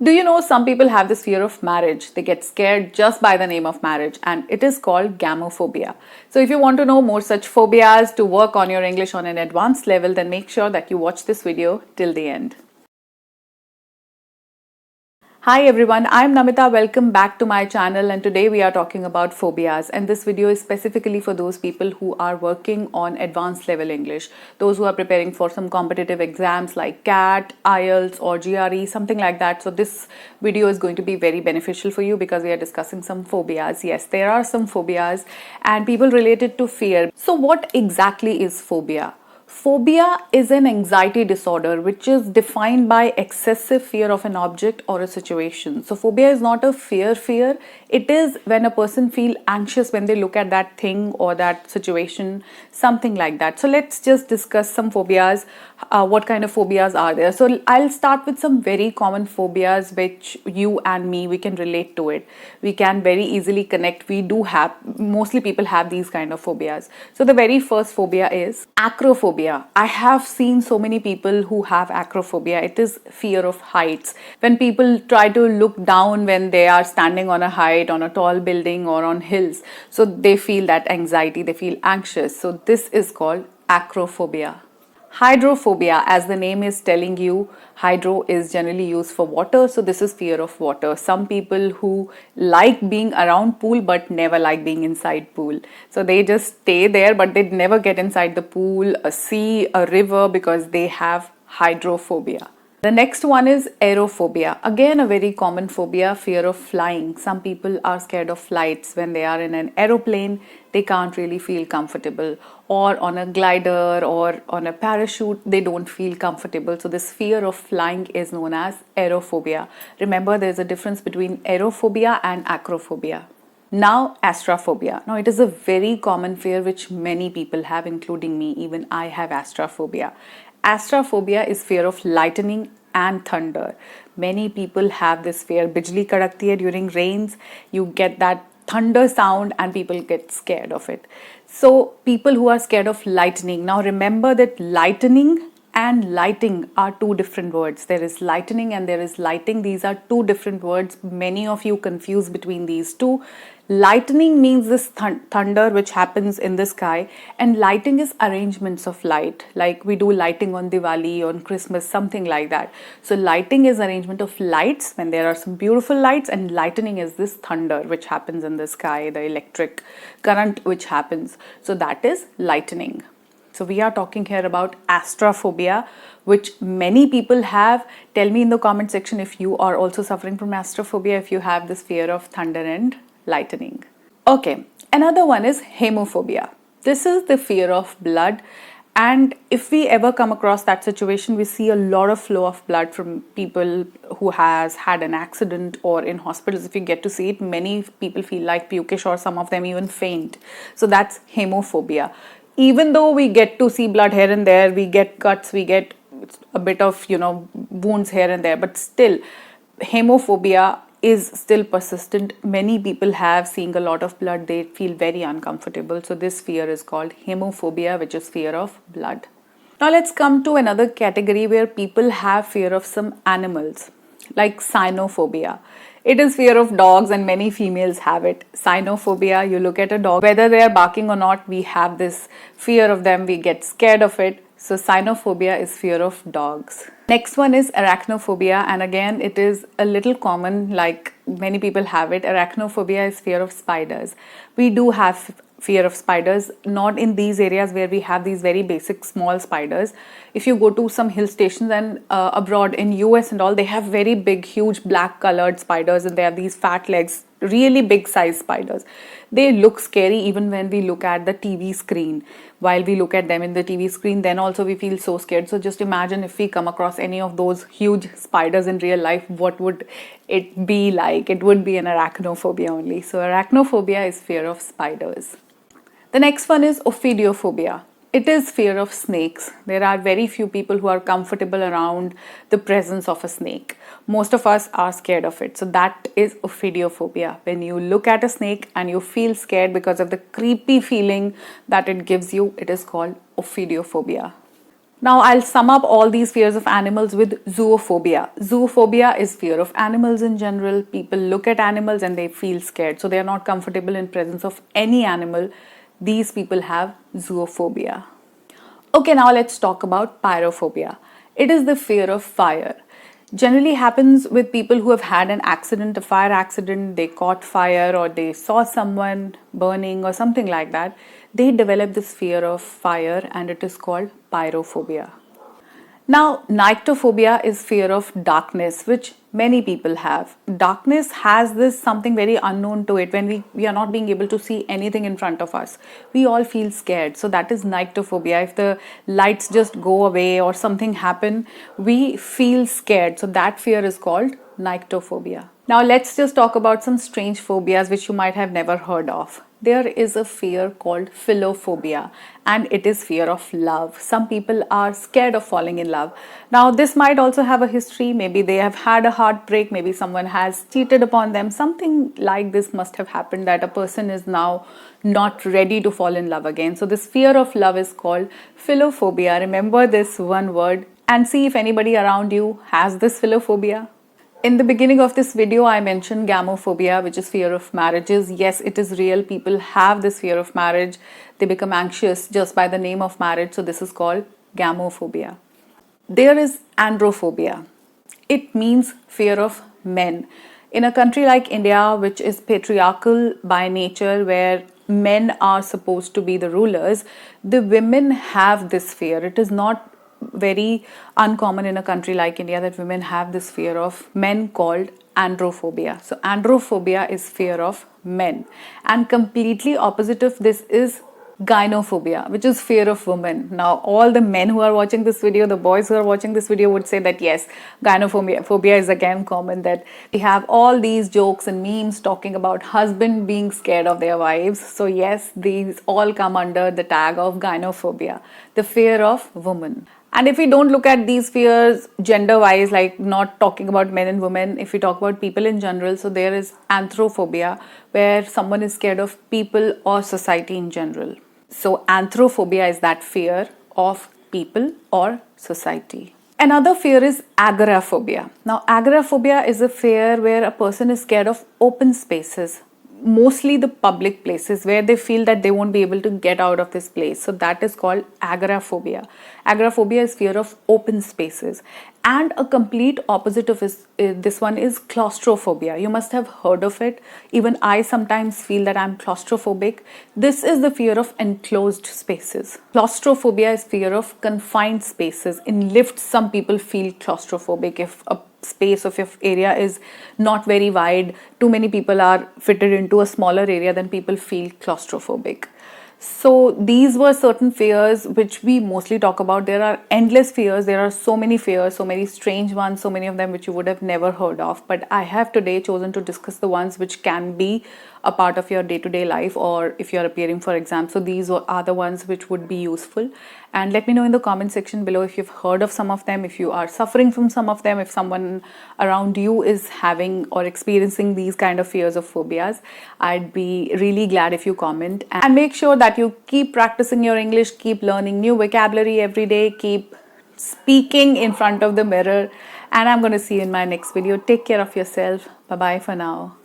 Do you know some people have this fear of marriage? They get scared just by the name of marriage, and it is called gamophobia. So, if you want to know more such phobias to work on your English on an advanced level, then make sure that you watch this video till the end. Hi everyone, I'm Namita. Welcome back to my channel, and today we are talking about phobias, and this video is specifically for those people who are working on advanced level English, those who are preparing for some competitive exams like CAT, IELTS or GRE, something like that. So this video is going to be very beneficial for you because we are discussing some phobias. Yes, there are some phobias and people relate it to fear. So what exactly is phobia? Phobia is an anxiety disorder which is defined by excessive fear of an object or a situation. So phobia is not a fear. It is when a person feels anxious when they look at that thing or that situation, something like that. So let's just discuss some phobias. What kind of phobias are there? So I'll start with some very common phobias which you and me, we can relate to it. We can very easily connect. We do have, mostly people have these kind of phobias. So the very first phobia is acrophobia. I have seen so many people who have acrophobia. It is fear of heights. When people try to look down when they are standing on a height, on a tall building or on hills, so they feel that anxiety, they feel anxious. So this is called acrophobia. Hydrophobia, as the name is telling you, hydro is generally used for water, so this is fear of water. Some people who like being around pool but never like being inside pool. So they just stay there but they never get inside the pool, a sea, a river because they have hydrophobia. The next one is aerophobia. Again, a very common phobia, fear of flying. Some people are scared of flights. When they are in an aeroplane, they can't really feel comfortable. Or on a glider or on a parachute, they don't feel comfortable. So this fear of flying is known as aerophobia. Remember, there's a difference between aerophobia and acrophobia. Now, astrophobia. Now, it is a very common fear which many people have, including me. Even I have astrophobia. Astrophobia is fear of lightning and thunder. Many people have this fear. Bijli kadakti hai during rains. You get that thunder sound and people get scared of it. So, people who are scared of lightning. Now, remember that lightning and lighting are two different words. There is lightning and there is lighting. These are two different words. Many of you confuse between these two. Lightning means this thunder which happens in the sky, and lighting is arrangements of light. Like we do lighting on Diwali, on Christmas, something like that. So lighting is arrangement of lights when there are some beautiful lights, and lightning is this thunder which happens in the sky, the electric current which happens. So that is lightning. So we are talking here about astrophobia, which many people have. Tell me in the comment section if you are also suffering from astrophobia, if you have this fear of thunder and lightning. Okay, another one is hemophobia. This is the fear of blood. And if we ever come across that situation, we see a lot of flow of blood from people who has had an accident or in hospitals. If you get to see it, many people feel like pukish or some of them even faint. So that's hemophobia. Even though we get to see blood here and there, we get cuts, we get a bit of, wounds here and there, but still, hemophobia is still persistent. Many people have seeing a lot of blood, they feel very uncomfortable. So this fear is called hemophobia, which is fear of blood. Now let's come to another category where people have fear of some animals, like cynophobia. It is fear of dogs and many females have it. Cynophobia, you look at a dog, whether they are barking or not, we have this fear of them, we get scared of it. So cynophobia is fear of dogs. Next one is arachnophobia, and again it is a little common, like many people have it. Arachnophobia is fear of spiders. We do have fear of spiders, not in these areas where we have these very basic small spiders. If you go to some hill stations and abroad in US and all, they have very big, huge black colored spiders, and they have these fat legs, really big size spiders. They look scary even when we look at the TV screen. While we look at them in the TV screen, then also we feel so scared. So just imagine if we come across any of those huge spiders in real life, what would it be like? It would be an arachnophobia only. So arachnophobia is fear of spiders. The next one is ophidiophobia. It is fear of snakes. There are very few people who are comfortable around the presence of a snake. Most of us are scared of it. So that is ophidiophobia. When you look at a snake and you feel scared because of the creepy feeling that it gives you, it is called ophidiophobia. Now I'll sum up all these fears of animals with zoophobia. Zoophobia is fear of animals in general. People look at animals and they feel scared. So they are not comfortable in presence of any animal. These people have zoophobia. Okay, now let's talk about pyrophobia. It is the fear of fire. Generally happens with people who have had an accident, a fire accident, they caught fire or they saw someone burning or something like that. They develop this fear of fire and it is called pyrophobia. Now, nyctophobia is fear of darkness, which many people have. Darkness has this something very unknown to it. When we are not being able to see anything in front of us, we all feel scared. So that is nyctophobia. If the lights just go away or something happen, we feel scared. So that fear is called nyctophobia. Now let's just talk about some strange phobias which you might have never heard of. There is a fear called philophobia and it is fear of love. Some people are scared of falling in love. Now this might also have a history. Maybe they have had a heartbreak. Maybe someone has cheated upon them. Something like this must have happened that a person is now not ready to fall in love again. So this fear of love is called philophobia. Remember this one word and see if anybody around you has this philophobia. In the beginning of this video, I mentioned gamophobia, which is fear of marriages. Yes, it is real. People have this fear of marriage. They become anxious just by the name of marriage. So this is called gamophobia. There is androphobia. It means fear of men. In a country like India, which is patriarchal by nature, where men are supposed to be the rulers, the women have this fear. It is not very uncommon in a country like India that women have this fear of men called androphobia. So androphobia is fear of men, and completely opposite of this is gynophobia, which is fear of women. Now all the men who are watching this video, the boys who are watching this video would say that yes, gynophobia is again common, that we have all these jokes and memes talking about husband being scared of their wives. So yes, these all come under the tag of gynophobia, the fear of women. And if we don't look at these fears gender wise, like not talking about men and women, if we talk about people in general, so there is anthrophobia, where someone is scared of people or society in general. So anthrophobia is that fear of people or society. Another fear is agoraphobia. Now agoraphobia is a fear where a person is scared of open spaces, mostly the public places where they feel that they won't be able to get out of this place. So that is called agoraphobia. Agoraphobia is fear of open spaces. And a complete opposite of this one is claustrophobia. You must have heard of it. Even I sometimes feel that I'm claustrophobic. This is the fear of enclosed spaces. Claustrophobia is fear of confined spaces. In lifts, some people feel claustrophobic. If a space of your area is not very wide, too many people are fitted into a smaller area, then people feel claustrophobic. So these were certain fears which we mostly talk about. There are endless fears. There are so many fears, so many strange ones, so many of them which you would have never heard of. But I have today chosen to discuss the ones which can be a part of your day-to-day life, or if you're appearing for exams. So these are the ones which would be useful. And let me know in the comment section below if you've heard of some of them, if you are suffering from some of them, if someone around you is having or experiencing these kind of fears or phobias. I'd be really glad if you comment. And make sure that you keep practicing your English, keep learning new vocabulary every day, keep speaking in front of the mirror. And I'm going to see you in my next video. Take care of yourself. Bye-bye for now.